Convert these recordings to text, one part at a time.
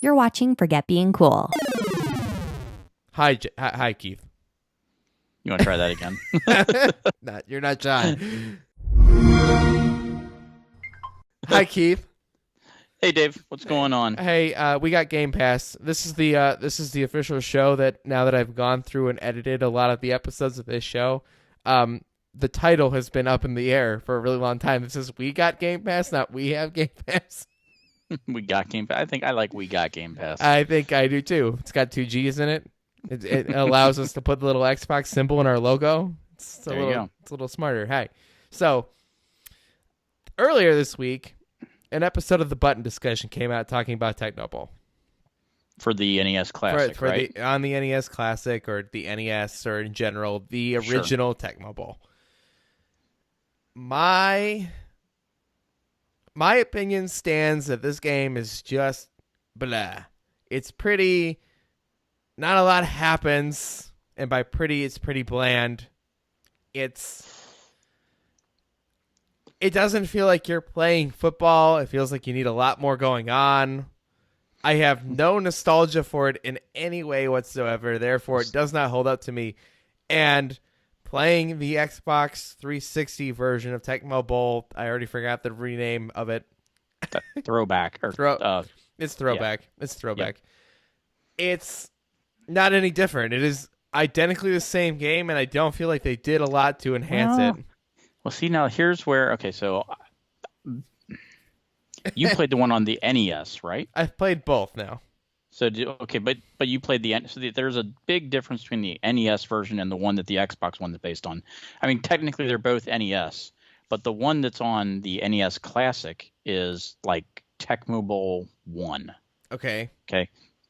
You're watching Forget Being Cool. Hi, Keith. You want to try that again? You're not John. Hi, Keith. Hey, Dave. What's going on? Hey, we got Game Pass. This is the official show that now that I've gone through and edited a lot of the episodes of this show, the title has been up in the air for a really long time. It says we got Game Pass, not we have Game Pass. We got Game Pass. I think I like we got Game Pass. I think I do too. It's got 2 G's in it. It allows us to put the little Xbox symbol in our logo. It's a little smarter. Hey, so earlier this week, an episode of the Button Discussion came out talking about Tecmo Bowl. For the NES Classic, right? On the NES Classic or the NES or in general, the original Tecmo Bowl. My opinion stands that this game is just blah. It's pretty... Not a lot happens, and by pretty, it's pretty bland. It doesn't feel like you're playing football. It feels like you need a lot more going on. I have no nostalgia for it in any way whatsoever. Therefore, it does not hold up to me. And playing the Xbox 360 version of Tecmo Bowl, I already forgot the rename of it. Throwback. It's Throwback. Yeah. It's Throwback. Yeah. It's not any different. It is identically the same game, and I don't feel like they did a lot to enhance it. Well, see, now here's where... Okay, so you played the one on the NES, right? I've played both now. So, but you played there's a big difference between the NES version and the one that the Xbox one is based on. I mean, technically they're both NES, but the one that's on the NES Classic is like Tecmo Bowl 1. Okay.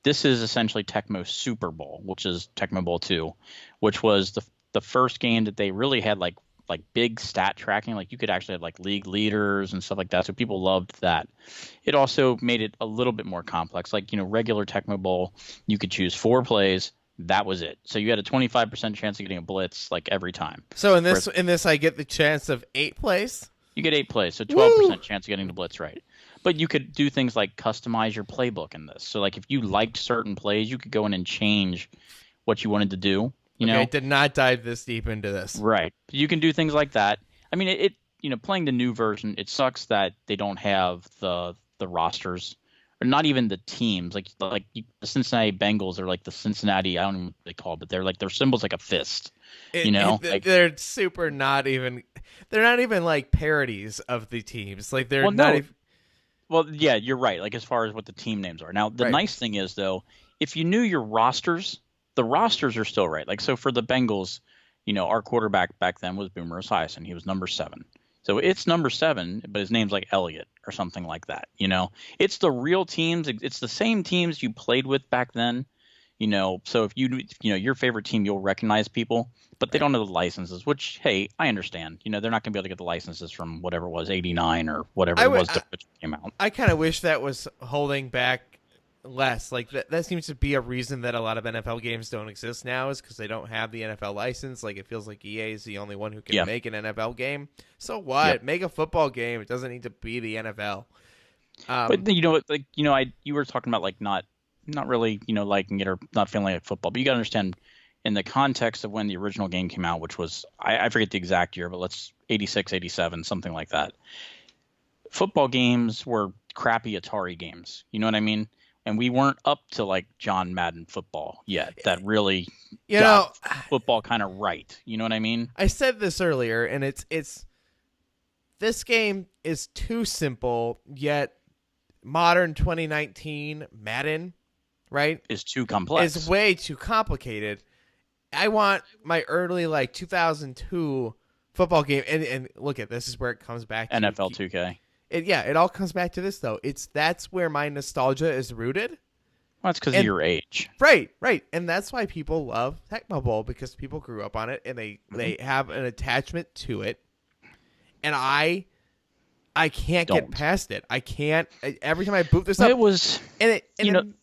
This is essentially Tecmo Super Bowl, which is Tecmo Bowl 2, which was the first game that they really had like big stat tracking. Like you could actually have like league leaders and stuff like that. So people loved that. It also made it a little bit more complex. Like, regular Tecmo Bowl, you could choose 4 plays. That was it. So you had a 25% chance of getting a blitz like every time. So in this, I get the chance of 8 plays? You get 8 plays. So 12% chance of getting the blitz right. But you could do things like customize your playbook in this. So, like, if you liked certain plays, you could go in and change what you wanted to do. I did not dive this deep into this. Right. You can do things like that. I mean, playing the new version, it sucks that they don't have the rosters, or not even the teams. Like the Cincinnati Bengals are like the Cincinnati. I don't know what they call it, but they're like their symbol's like a fist. They're super not even. They're not even like parodies of the teams. Like they're not even. Well, yeah, you're right. Like as far as what the team names are. Now, the nice thing is though, if you knew your rosters, the rosters are still right. Like so for the Bengals, our quarterback back then was Boomer Esiason. He was number 7. So it's number 7, but his name's like Elliott or something like that. It's the real teams. It's the same teams you played with back then. So if your favorite team, you'll recognize people, but they don't know the licenses, which, hey, I understand. They're not going to be able to get the licenses from whatever it was, 89 or whatever it was that came out. I kind of wish that was holding back less. Like that seems to be a reason that a lot of NFL games don't exist now is because they don't have the NFL license. Like it feels like EA is the only one who can make an NFL game. So what? Yep. Make a football game. It doesn't need to be the NFL. But you were talking about like not really, liking it or not feeling like football. But you got to understand, in the context of when the original game came out, which was, I forget the exact year, but let's 86, 87, something like that. Football games were crappy Atari games. You know what I mean? And we weren't up to like John Madden football yet. That really got football kind of right. You know what I mean? I said this earlier, and it's this game is too simple, yet modern 2019 Madden, right? Is too complex. It's way too complicated. I want my early 2002 football game, and look at this is where it comes back to NFL 2K. It all comes back to this though. That's where my nostalgia is rooted. Well, that's because of your age. Right. And that's why people love Tecmo Bowl, because people grew up on it and they have an attachment to it. And I can't get past it. I can't. Every time I boot this up, it was. I'm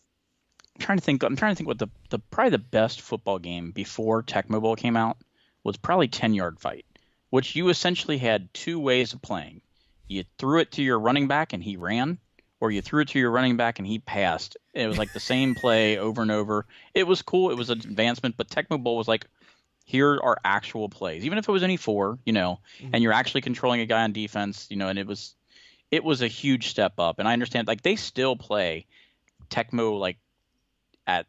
trying to think what the probably the best football game before Tecmo Bowl came out was probably 10-Yard Fight, which you essentially had 2 ways of playing. You threw it to your running back and he ran, or you threw it to your running back and he passed. It was like the same play over and over. It was cool. It was an advancement, but Tecmo Bowl was like, here are actual plays, even if it was only 4, and you're actually controlling a guy on defense, and it was a huge step up. And I understand, like, they still play Tecmo like at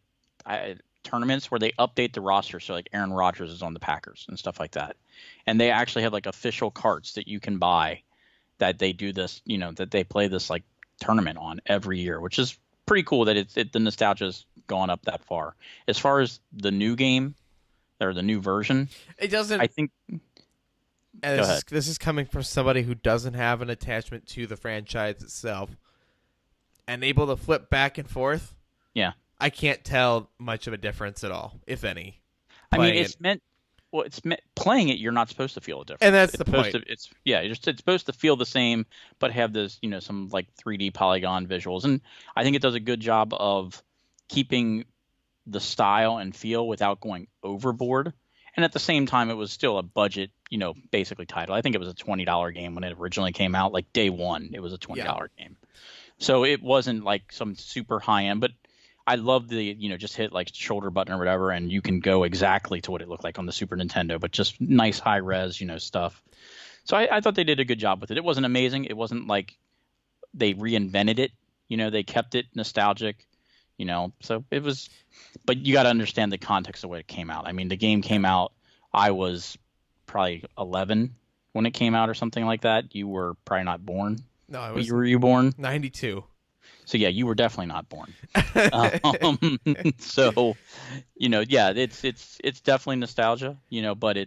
tournaments where they update the roster, so like Aaron Rodgers is on the Packers and stuff like that, and they actually have like official carts that you can buy that they do this, that they play this like tournament on every year, which is pretty cool that the nostalgia's gone up that far. As far as the new game or the new version, it doesn't. I think. And this is coming from somebody who doesn't have an attachment to the franchise itself, and able to flip back and forth. Yeah, I can't tell much of a difference at all, if any. I mean, it's meant playing it. You're not supposed to feel a difference, and that's the point. It's supposed to feel the same, but have this, some like 3D polygon visuals, and I think it does a good job of keeping the style and feel without going overboard. And at the same time, it was still a budget, basically title. I think it was a $20 game when it originally came out. Like day one, it was a $20 game. So it wasn't like some super high end, but I love the, just hit like shoulder button or whatever, and you can go exactly to what it looked like on the Super Nintendo, but just nice high res, stuff. So I thought they did a good job with it. It wasn't amazing. It wasn't like they reinvented it. They kept it nostalgic, so it was, but you got to understand the context of what it came out. I mean, the game came out, I was probably 11 when it came out or something like that. You were probably not born. No, I was. Were you born? 92. So yeah, you were definitely not born. So, it's definitely nostalgia, but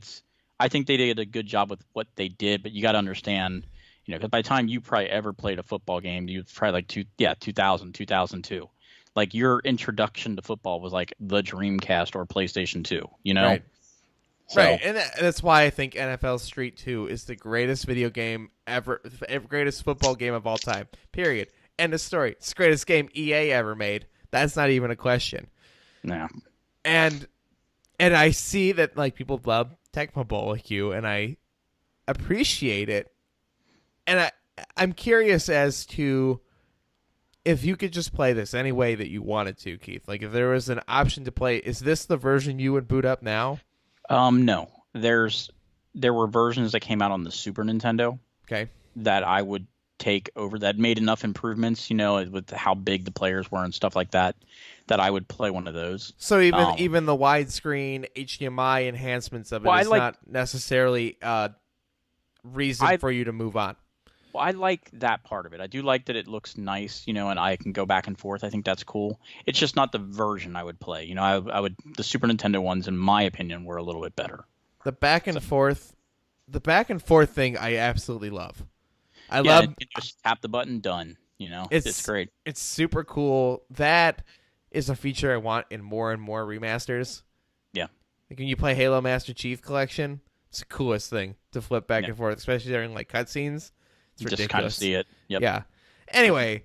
I think they did a good job with what they did, but you got to understand, because by the time you probably ever played a football game, you probably like 2000, 2002. Like your introduction to football was like the Dreamcast or PlayStation 2, Right. So, right, and that's why I think NFL Street 2 is the greatest video game ever, greatest football game of all time, period. End of story. It's the greatest game EA ever made. That's not even a question. Yeah. And I see that like people love Tecmo Bowl like you, and I appreciate it. And I'm curious as to if you could just play this any way that you wanted to, Keith. Like if there was an option to play, is this the version you would boot up now? No. There were versions that came out on the Super Nintendo. Okay. That I would take over, that made enough improvements, with how big the players were and stuff like that, that I would play one of those. So even the widescreen HDMI enhancements of it is not necessarily reason for you to move on. Well, I like that part of it. I do like that it looks nice, and I can go back and forth. I think that's cool. It's just not the version I would play. The Super Nintendo ones, in my opinion, were a little bit better. The back and forth thing I absolutely love. I love you just tap the button, done. It's great. It's super cool. That is a feature I want in more and more remasters. Yeah. Like when you play Halo Master Chief Collection, it's the coolest thing to flip back and forth, especially during like cutscenes. It's ridiculous. Just kind of see it. Yep. Yeah. Anyway,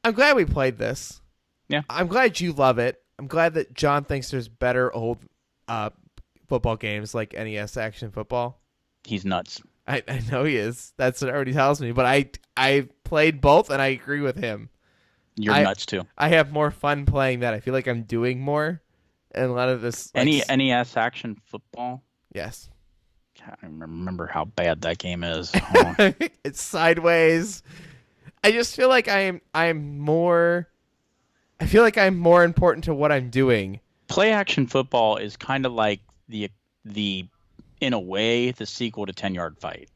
I'm glad we played this. Yeah. I'm glad you love it. I'm glad that John thinks there's better old football games like NES Action Football. He's nuts. I know he is. That's what it already tells me. But I played both, and I agree with him. You're nuts, too. I have more fun playing that. I feel like I'm doing more. And a lot of this... NES Action Football? Yes. I don't remember how bad that game is. It's sideways. I just feel like I'm more... I feel like I'm more important to what I'm doing. Play Action Football is kind of like the in a way, the sequel to 10-Yard Fight.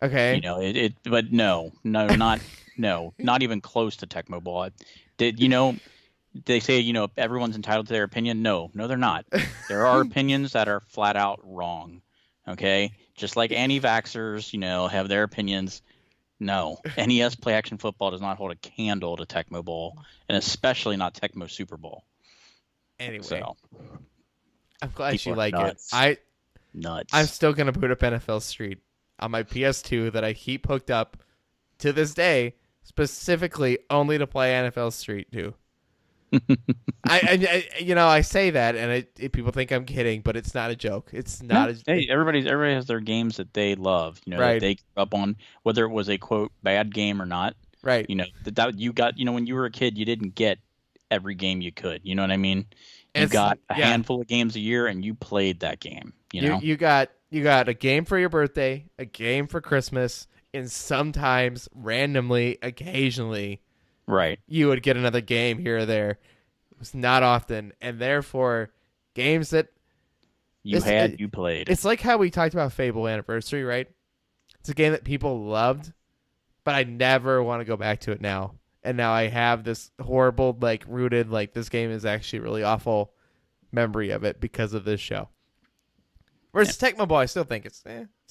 Okay. But not even close to Tecmo Bowl. They say, everyone's entitled to their opinion. No, they're not. There are opinions that are flat out wrong. Okay. Just like anti-vaxxers, have their opinions. No, NES Play Action Football does not hold a candle to Tecmo Bowl, and especially not Tecmo Super Bowl. Anyway, so, I'm glad you like nuts. it. Nuts. I'm still going to boot up NFL Street on my PS2 that I keep hooked up to this day, specifically only to play NFL Street 2. I say that, and people think I'm kidding, but it's not a joke. It's not. Hey, everybody has their games that they love. Right. That they grew up on, whether it was a quote bad game or not. Right. You know, that you got, you know, when you were a kid, you didn't get every game you could. You know what I mean? You got a handful of games a year, and you played that game. You know, you got a game for your birthday, a game for Christmas, and sometimes randomly, occasionally, right, you would get another game here or there. It was not often, and therefore, games that you played. It's like how we talked about Fable Anniversary, right? It's a game that people loved, but I never want to go back to it now. And now I have this horrible, like, rooted, like, this game is actually really awful memory of it because of this show. Versus Tecmo Bowl, I still think it's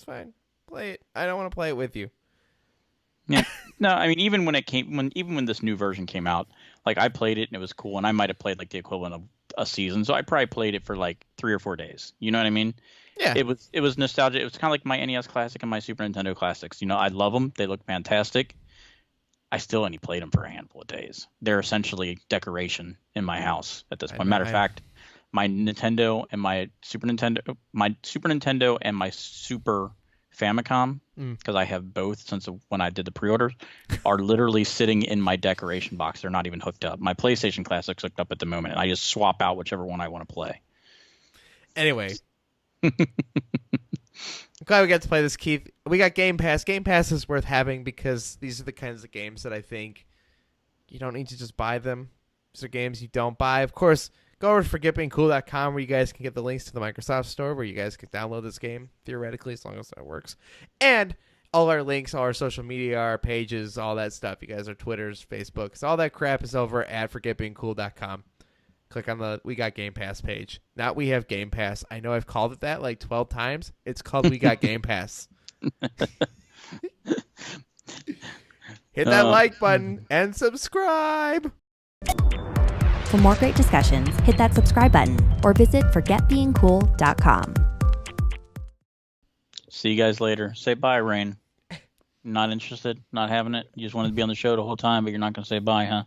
fine. Play it. I don't want to play it with you. Yeah. No, I mean, even when this new version came out, like, I played it and it was cool, and I might have played like the equivalent of a season, so I probably played it for like 3 or 4 days. You know what I mean? Yeah. It was nostalgia. It was kind of like my NES Classic and my Super Nintendo Classics. You know, I love them. They look fantastic. I still only played them for a handful of days. They're essentially decoration in my house at this point. Matter of fact, my Nintendo and my Super Nintendo and my Super Famicom, because I have both since when I did the pre-orders, are literally sitting in my decoration box. They're not even hooked up. My PlayStation Classic's hooked up at the moment, and I just swap out whichever one I want to play. Anyway. I'm glad we got to play this, Keith. We got Game Pass. Game Pass is worth having because these are the kinds of games that I think you don't need to just buy them. These are games you don't buy. Of course, go over to forgetbeingcool.com where you guys can get the links to the Microsoft Store where you guys can download this game, theoretically, as long as that works. And all our links, all our social media, our pages, all that stuff. You guys, our Twitters, Facebooks, all that crap is over at forgetbeingcool.com. Click on the We Got Game Pass page. Not We Have Game Pass. I know I've called it that like 12 times. It's called We Got Game Pass. Hit that like button and subscribe. For more great discussions, hit that subscribe button or visit forgetbeingcool.com. See you guys later. Say bye, Rain. Not interested? Not having it? You just wanted to be on the show the whole time, but you're not going to say bye, huh?